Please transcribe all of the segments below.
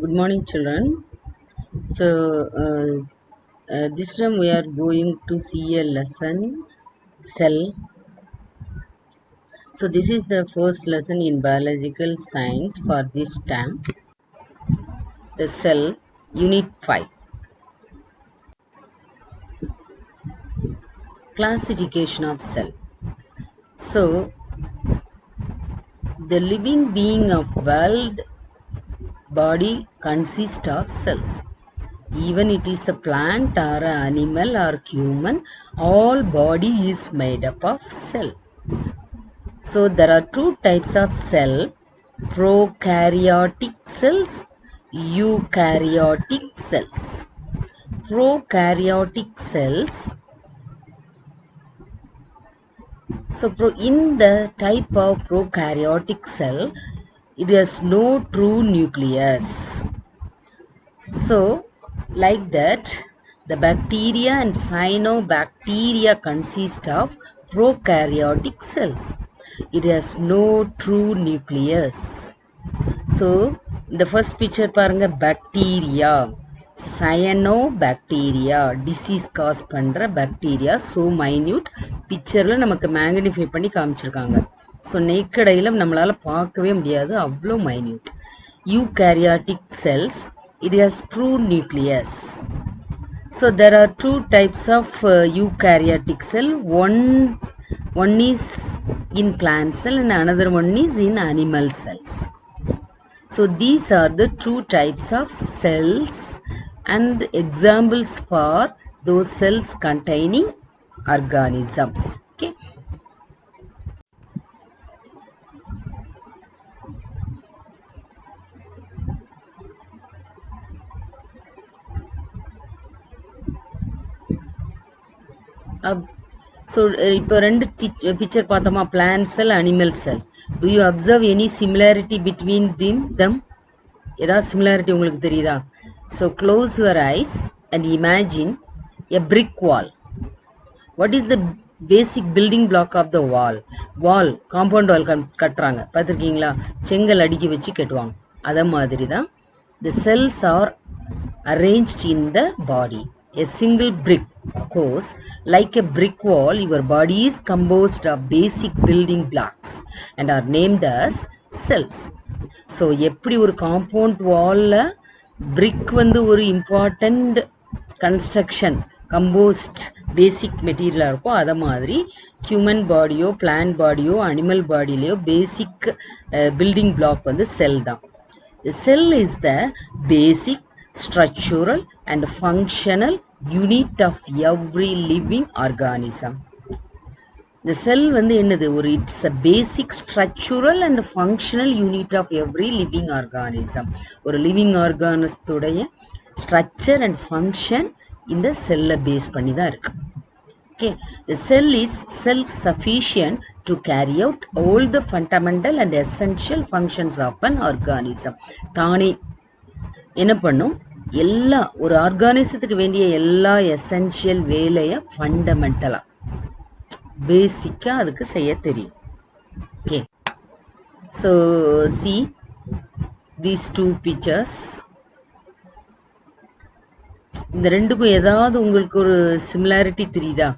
Good morning, children. So, this time we are going to see a lesson, cell. So, this is the first lesson in biological science for this term, the cell, unit 5. Classification of cell. So, the living being of world body consists of cells. Even it is a plant or an animal or human, all body is made up of cell. So there are two types of cell, prokaryotic cells, eukaryotic cells. Prokaryotic cells. So in the type of prokaryotic cell, it has no true nucleus. So like that, the bacteria and cyanobacteria consist of prokaryotic cells. It has no true nucleus. So the first picture paranga bacteria, cyanobacteria, disease cause பண்ற bacteria, so minute. Pictureல நமக்கு magnify பண்ணி காமிச்சிருக்காங்க. So naked eyeல நம்மளால பார்க்கவே முடியாது, அவ்வளோ minute. Eukaryotic cells, it has true nucleus. So there are two types of eukaryotic cell. One is in plant cell and another one is in animal cells. So these are the two types of cells and examples for those cells containing organisms. Okay. So இப்போ ரெண்டு picture பார்த்தோமா, plant cell, animal cell. Do you observe any similarity between them? ஏதாவது similarity உங்களுக்கு தெரியுதா? So close your eyes and imagine a brick wall. What is the basic building block of the wall? Wall, compound wall கட்டுறாங்க, பார்த்திருக்கீங்களா? செங்கல் அடுக்கி வச்சு கட்டுவாங்க. அத மாதிரி தான் the cells are arranged in the body. A single brick goes like a brick wall. Your body is composed of basic building blocks and are named as cells. So எப்படி ஒரு compound wall brick வந்து ஒரு important construction composed basic material இருக்கோ, அத மாதிரி human bodyயோ plant bodyயோ animal bodyலயோ basic building block வந்து cell தான். The cell is the basic structural and functional unit of every living organism. The cell வந்து என்னது, ஒரு it's a basic structural and functional unit of every living organism. ஒரு living organism உடைய structure and function இந்த cell base பண்ணி தான் இருக்கு. Okay, the cell is self-sufficient to carry out all the fundamental and essential functions of an organism. தானே என்ன பண்ணும், எல்லா ஒரு ஆர்கானிசத்துக்கு வேண்டிய எல்லா எசென்ஷியல் வேலையை ஃபண்டமெண்டலா பேசிக்கா அதுக்கு செய்ய தெரியும். Okay, so see these two pictures. இந்த ரெண்டுக்கும் ஏதாவது உங்களுக்கு ஒரு சிமிலாரிட்டி தெரியுதா?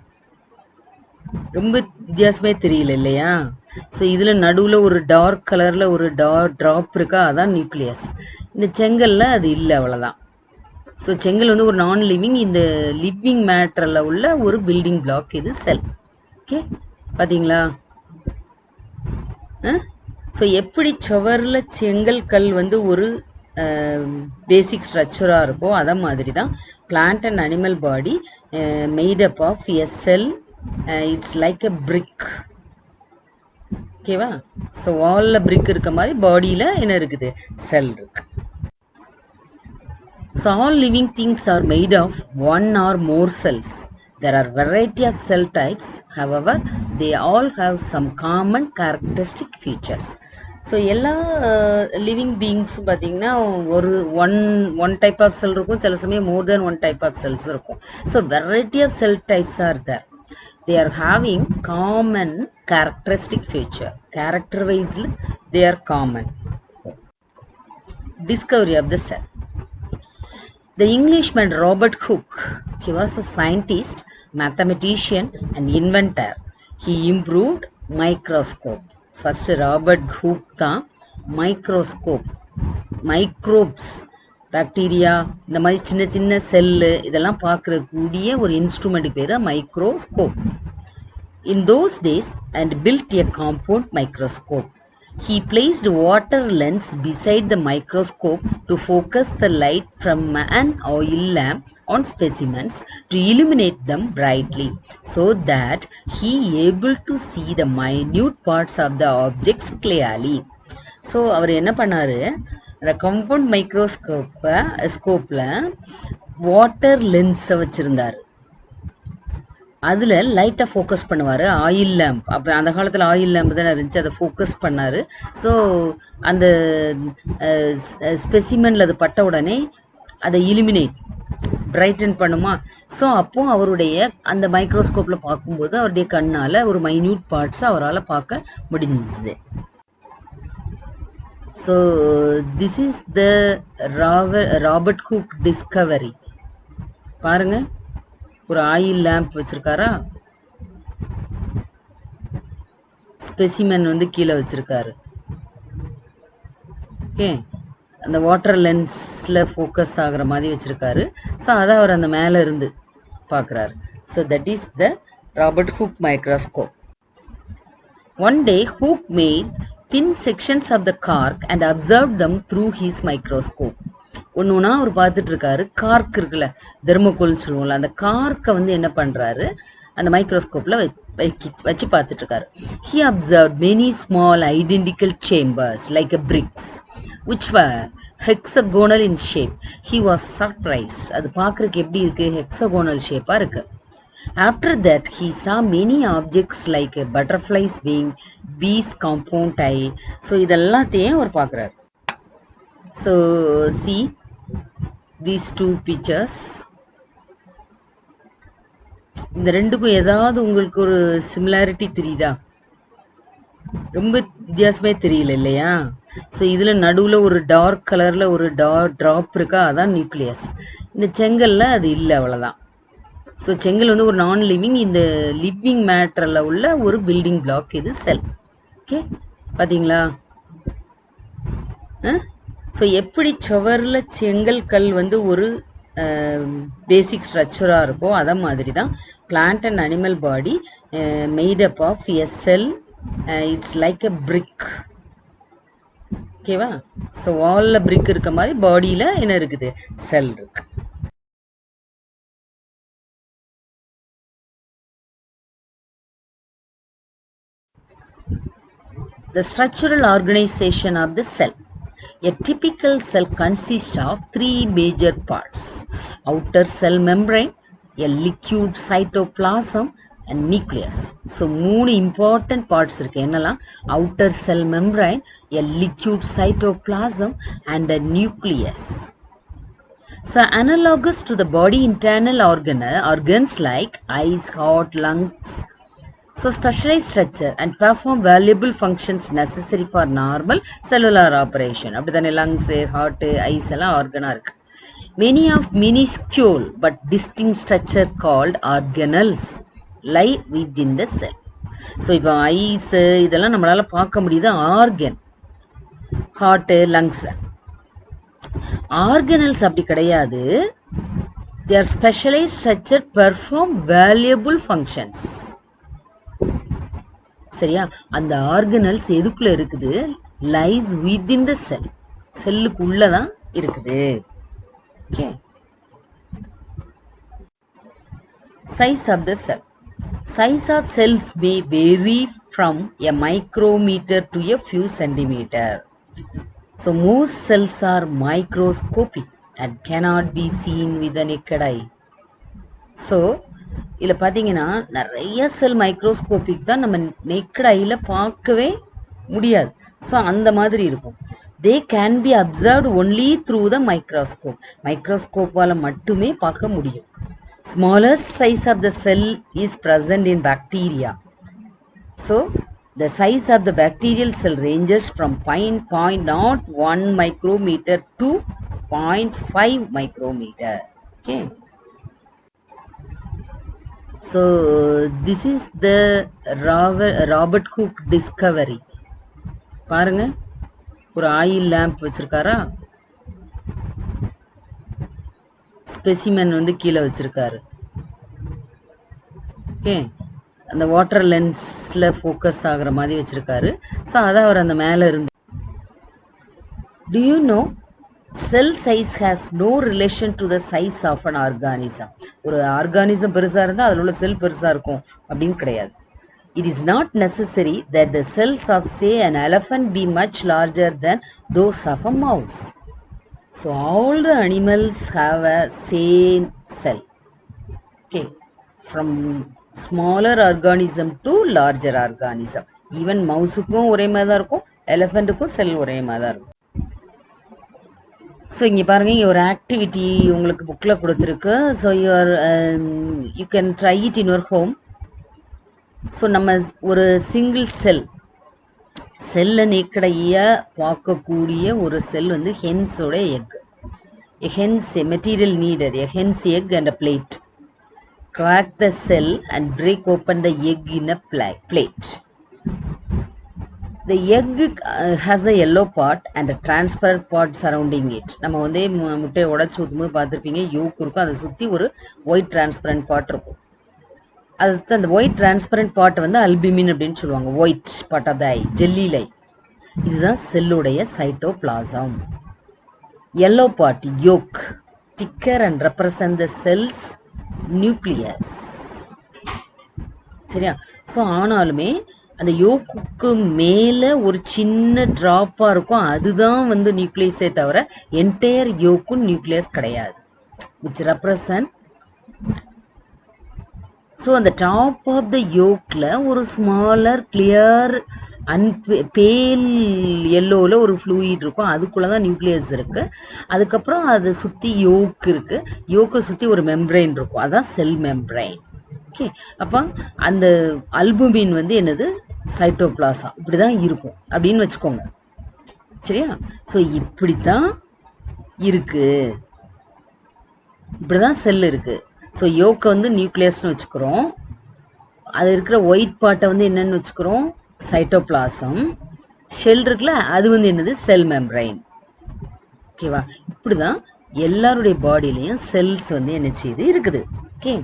ரொம்ப வித்தியாசமே தெரியல இல்லையா? ஸோ இதுல நடுவுல ஒரு டார்க் கலர்ல ஒரு ட்ராப் இருக்கா, அதான் நியூக்ளியஸ். இந்த செங்கல்ல அது இல்லை, அவ்வளவுதான். ஸோ செங்கல் வந்து ஒரு நான் லிவிங், இந்த லிவிங் மேட்டர்ல உள்ள ஒரு பில்டிங் பிளாக் இது செல். ஓகே, பாத்தீங்களா? ஸோ எப்படி சுவர்ல செங்கல் கல் வந்து ஒரு பேசிக் ஸ்ட்ரக்சரா இருக்கோ, அத மாதிரி தான் plant and animal body made up of a cell. It's like a brick. ஓகேவா? ஸோ வால்ல பிரிக் இருக்க மாதிரி பாடியில என்ன இருக்குது, செல் இருக்கு. So all living things are made of one or more cells. There are variety of cell types. However, they all have some common characteristic features. So எல்லா living beings பார்த்தீங்கன்னா ஒரு one type of cell இருக்கும், சில சமயம் more than one type of cells இருக்கும். So variety of cell types are there. They are having common characteristic feature. Character wise they are common. discovery of the cell. The Englishman Robert Hooke, he was a scientist, mathematician and inventor. He improved microscope. First Robert Hooke தான் microscope, microbes, bacteria இந்த மாதிரி சின்ன சின்ன cell இதெல்லாம் பார்க்கக்கூடிய ஒரு இன்ஸ்ட்ருமெண்ட்டுக்கு பேர் microscope. In those days and built a compound microscope. He placed water lens beside the microscope to focus the light from an oil lamp on specimens to illuminate them brightly so that he able to see the minute parts of the objects clearly. So அவர் என்ன பண்ணாரு, அந்த compound மைக்ரோஸ்கோப்ல water லென்ஸை வச்சிருந்தாரு. அதில் லைட்டாக focus பண்ணுவார். Oil lamp, அப்போ அந்த காலத்தில் ஆயில் லேம்ப் தானே இருந்துச்சு, அதை ஃபோக்கஸ் பண்ணார். ஸோ அந்த ஸ்பெசிமெனில் அது பட்ட உடனே அதை இலுமினேட் பிரைட்டன் பண்ணுமா. ஸோ அப்போ அவருடைய அந்த மைக்ரோஸ்கோப்பில் பார்க்கும்போது அவருடைய கண்ணால் ஒரு மைன்யூட் பார்ட்ஸை அவரால் பார்க்க முடிஞ்சது. So this is the Robert Hooke Discovery. பாருங்க, ஒரு ஆயில் லேம்ப் வச்சிருக்காரா, ஸ்பெசிமென் வந்து கீழே வச்சிருக்காரு. ஓகே, அந்த வாட்டர் லென்ஸ்ல ஃபோக்கஸ் ஆகுற மாதிரி வச்சிருக்காரு. ஸோ அதை அவர் அந்த மேலே இருந்து பார்க்குறாரு. So that is the Robert Hooke microscope. One day Hooke made thin sections of the cork and observed them through his microscope. ஒன்றுனா அவர் பார்த்துட்டு இருக்காரு. கார்க் இருக்குல்ல, தெர்மோகோல்னு சொல்லுவோம்ல, அந்த கார்க்கை வந்து என்ன பண்ணுறாரு, அந்த மைக்ரோஸ்கோப்பில் வச்சு பார்த்துட்டு இருக்காரு. He observed many small identical chambers like a bricks which were hexagonal in shape. He was surprised. அது பார்க்குறதுக்கு எப்படி இருக்கு, ஹெக்ஸகோனல் ஷேப்பாக இருக்கு. After that, he saw many objects like a butterfly's wing, bee's compound eye. So இதெல்லாத்தையும் அவர் பார்க்குறாரு. So see these two pictures. இந்த ரெண்டுக்கும் ஏதாவது உங்களுக்கு ஒரு சிமிலாரிட்டி தெரியுதா? ரொம்ப வித்தியாசமே தெரியல இல்லையா? ஸோ இதுல நடுவுல ஒரு டார்க் கலர்ல ஒரு ட்ராப் இருக்கா, அதான் நியூக்ளியஸ். இந்த செங்கல்ல அது இல்லை, அவ்வளவுதான். ஸோ செங்கல் வந்து ஒரு நான் லிவிங், இந்த லிவிங் மேட்டர்ல உள்ள ஒரு பில்டிங் பிளாக், இது செல். ஓகே, பாத்தீங்களா? ஸோ எப்படி சுவரில் செங்கல் கல் வந்து ஒரு பேசிக் ஸ்ட்ரக்சராக இருக்கோ அதை மாதிரி தான் plant and animal body made up of a cell. It's like a brick. ஓகேவா? ஸோ வாலில் பிரிக் இருக்க மாதிரி பாடியில் என்ன இருக்குது, செல் இருக்கு. The structural organization of the cell. A typical cell consists of three major parts: outer cell membrane, a liquid cytoplasm and nucleus. So மூணு important parts இருக்கு. என்னலாம்? outer cell membrane, a liquid cytoplasm and a nucleus. So analogous to the body internal organs like eyes, heart, lungs. So specialized structure and perform valuable functions necessary for normal cellular operation. அப்படிதானே lungs, heart, eyes எல்லாம் ஆர்கனா இருக்கு. Many of minuscule but distinct structure called organelles lie within the cell. So இப்போ ice இதெல்லாம் நம்மளால பார்க்க முடியுது, organ. Heart, lungs. Organelles அப்படி கிடையாது. They are specialized structure perform valuable functions. சரியா? அந்த ஆர்கனல்ஸ் எதுக்குள்ள இருக்குது? Lies within the cell. செல்லுக்கு உள்ளதான் இருக்குது. Okay. Size of the cell. Size of cells may vary from a micrometer to a few centimeter. So most cells are microscopic and cannot be seen with the naked eye. So இதில் பார்த்தீங்கன்னா நிறைய செல் microscopic தான், நம்ம naked ஐல பார்க்கவே முடியாது. So அந்த மாதிரி இருக்கும். They can be observed only through the microscope. மைக்ரோஸ்கோப்பால் மட்டுமே பார்க்க முடியும். Smallest size of the cell is present in bacteria. So The size of the bacterial cell ranges from 0.01 micrometer to 0.5 micrometer. Okay. So this is the Robert Cook discovery. பாருங்க, ஒரு oil lamp வச்சிருக்காரா, specimen வந்து கீழே வச்சிருக்காரு. Okay, அந்த water லென்ஸ்ல focus ஆகுற மாதிரி வச்சிருக்காரு. So அதை அவர் அந்த மேலே இருந்து. Do you know cell size has no relation to the size of an organism? ஒரு ஆர்கானிசம் பெருசா இருந்தா அதில் உள்ள செல் பெருசா இருக்கும் அப்படின்னு கிடையாது. It is not necessary that the cells of, say, an elephant be much larger than those of a mouse. So all the animals have a same cell. Okay, from smaller organism to larger organism. Even மவுஸுக்கும் ஒரே மாதிரி தான் இருக்கும், எலிஃபெண்ட்டுக்கும் செல் ஒரே மாதிரி தான் இருக்கும். So இங்கே பாருங்க, இங்கே ஒரு ஆக்டிவிட்டி உங்களுக்கு புக்கில் கொடுத்துருக்கு. So you can try it in your home. So நம்ம ஒரு சிங்கிள் செல்லை நேக்கடையாக பார்க்கக்கூடிய ஒரு செல் வந்து ஹென்ஸோட egg. A hen's a material needed, a hen's egg and a plate. Crack the cell and break open the egg in a plate. The egg has a yellow part and a transparent part surrounding it. நம்ம வந்து முட்டையை உடச்சு ஊற்றும்போது பார்த்துருப்பீங்க, yoke இருக்கும், அதை சுற்றி ஒரு white transparent part இருக்கும். அது அந்த ஒயிட் டிரான்ஸ்பரண்ட் பார்ட் வந்து அல்பிமின் அப்படின்னு சொல்லுவாங்க. White part of the eye, jelly like. இதுதான் செல்லுடைய cytoplasm. Yellow part, yolk, thicker and represent the cell's nucleus. சரியா? ஸோ ஆனாலுமே அந்த யோக்குக்கு மேலே ஒரு சின்ன ட்ராப்பாக இருக்கும், அதுதான் வந்து நியூக்ளியஸே தவிர என்டையர் யோக்கும் நியூக்ளியஸ் கிடையாது. which represent. ஸோ அந்த டாப் ஆஃப் த யோக்கில் ஒரு ஸ்மாலர் கிளியர் பேல் எல்லோவில் ஒரு ஃப்ளூயிட் இருக்கும், அதுக்குள்ளே தான் நியூக்ளியஸ் இருக்குது. அதுக்கப்புறம் அதை சுற்றி யோக் இருக்குது, யோக்கை சுற்றி ஒரு மெம்ப்ரைன் இருக்கும், அதான் செல் மெம்ப்ரைன். ஓகே, அப்போ அந்த அல்புமின் வந்து என்னது, சைட்டோபிளாசம். இப்படி தான் இருக்கும் அப்படின்னு வச்சுக்கோங்க. சரியா? ஸோ இப்படி தான் இருக்குது, இப்படி தான் செல் இருக்குது. ஸோ யோக்கை வந்து நியூக்ளியஸ்னு வச்சுக்கிறோம், அது இருக்கிற ஒயிட் பார்ட்டை வந்து என்னென்னு வச்சுக்கிறோம், சைட்டோபிளாசம். ஷெல் இருக்குல்ல, அது வந்து என்னது, செல் மெம்ப்ரைன். ஓகேவா? இப்படி தான் எல்லாருடைய பாடியிலையும் செல்ஸ் வந்து என்ன செய்யுது இருக்குது. ஓகே.